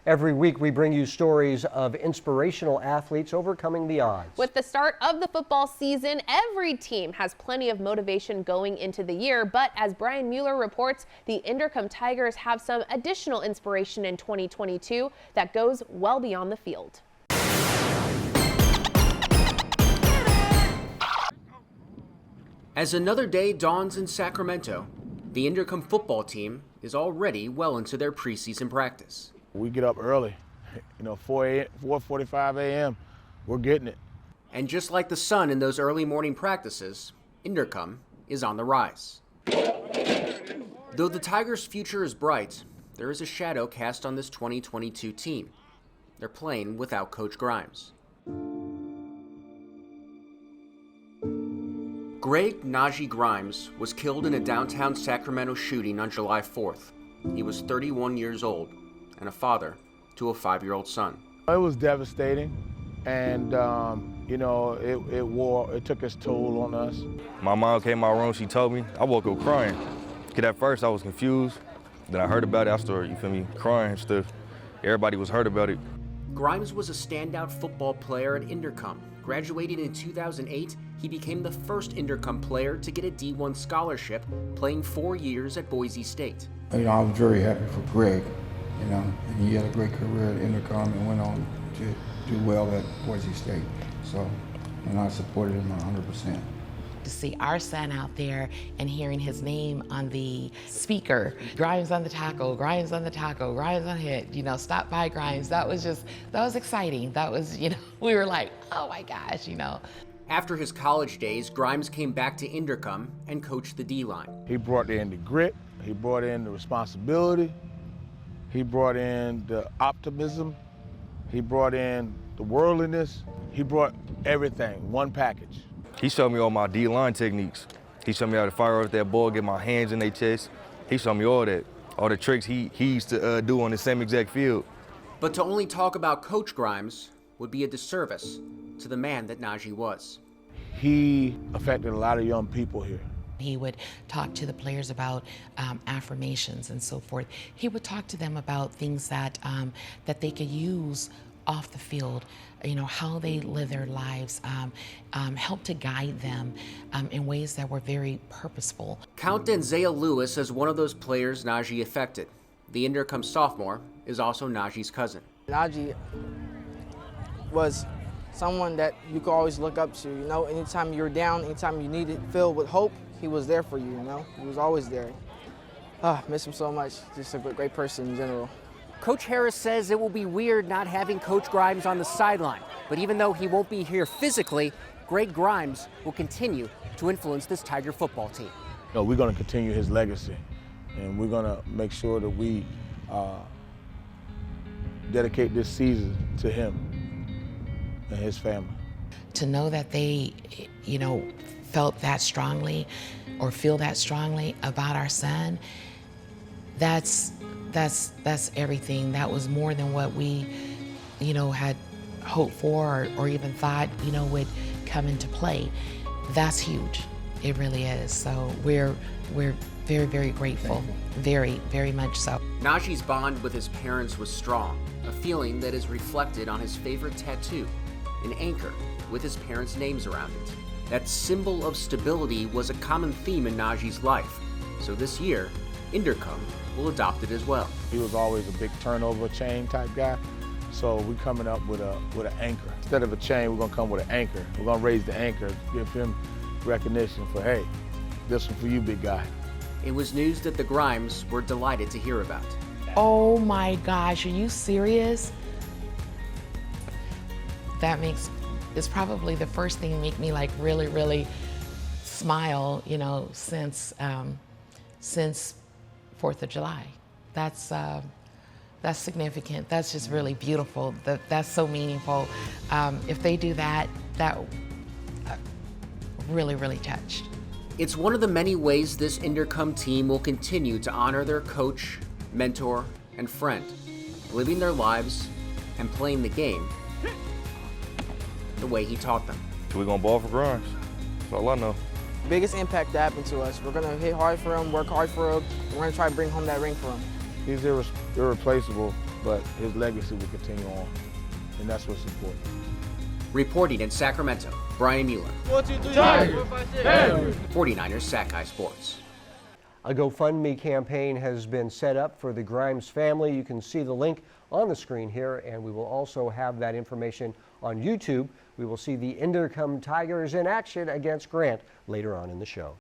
Every week we bring you stories of inspirational athletes overcoming the odds. With the start of the football season, every team has plenty of motivation going into the year. But as Brian Mueller reports, the Inderkum Tigers have some additional inspiration in 2022 that goes well beyond the field. As another day dawns in Sacramento, the Inderkum football team is already well into their preseason practice. We get up early, 4:45 a.m. We're getting it. And just like the sun in those early morning practices, Inderkum is on the rise. Though the Tigers' future is bright, there is a shadow cast on this 2022 team. They're playing without Coach Grimes. Greg Najee Grimes was killed in a downtown Sacramento shooting on July 4th. He was 31 years old and a father to a 5-year-old son. It was devastating, and it took its toll on us. My mom came in my room, she told me, I woke up crying. Because at first I was confused, then I heard about it, I started, you feel me, crying and stuff. Everybody was hurt about it. Grimes was a standout football player at Inderkum. Graduating in 2008, he became the first Inderkum player to get a D1 scholarship, playing 4 years at Boise State. I was very happy for Greg, and he had a great career at Inderkum and went on to do well at Boise State. So, and I supported him 100%. To see our son out there and hearing his name on the speaker, Grimes on the tackle, Grimes on the tackle, Grimes on hit, stop by Grimes. That was exciting. That was, we were like, oh my gosh, After his college days, Grimes came back to Inderkum and coached the D-line. He brought in the grit, he brought in the responsibility, he brought in the optimism, he brought in the worldliness, he brought everything, one package. He showed me all my D-line techniques. He showed me how to fire off that ball, get my hands in their chest. He showed me all that, all the tricks he used to do on the same exact field. But to only talk about Coach Grimes would be a disservice to the man that Najee was. He affected a lot of young people here. He would talk to the players about affirmations and so forth. He would talk to them about things that they could use off the field, how they live their lives, help to guide them in ways that were very purposeful. Count Denzel Lewis as one of those players Najee affected. The Inderkum sophomore is also Najee's cousin. Najee was someone that you could always look up to, anytime you were down, anytime you needed filled with hope, he was there for you, He was always there. Miss him so much, just a great person in general. Coach Harris says it will be weird not having Coach Grimes on the sideline, but even though he won't be here physically, Greg Grimes will continue to influence this Tiger football team. We're going to continue his legacy, and we're going to make sure that we dedicate this season to him and his family. To know that they, felt that strongly or feel that strongly about our son, that's everything. That was more than what we, had hoped for or even thought, would come into play. That's huge. It really is. So we're very, very grateful. Very, very much so. Najee's bond with his parents was strong, a feeling that is reflected on his favorite tattoo, an anchor with his parents' names around it. That symbol of stability was a common theme in Najee's life. So this year, Inderkum will adopt it as well. He was always a big turnover chain type guy, so we're coming up with an anchor. Instead of a chain, we're gonna come with an anchor. We're gonna raise the anchor, give him recognition for, hey, this one for you, big guy. It was news that the Grimes were delighted to hear about. Oh my gosh, are you serious? It's probably the first thing to make me like really, really smile, since 4th of July. That's significant. That's just really beautiful. That's so meaningful. If they do that, really, really touched. It's one of the many ways this Inderkum team will continue to honor their coach, mentor, and friend, living their lives and playing the game the way he taught them. We're gonna ball for Grimes. That's all I know. Biggest impact that happened to us. We're gonna hit hard for him, work hard for him. We're gonna try to bring home that ring for him. He's irreplaceable but his legacy will continue on, and that's what's important. Reporting in Sacramento, Brian Mueller. 49ers Sac-Hi Sports. A GoFundMe campaign has been set up for the Grimes family. You can see the link on the screen here, and we will also have that information on YouTube. We will see the Inderkum Tigers in action against Grant later on in the show.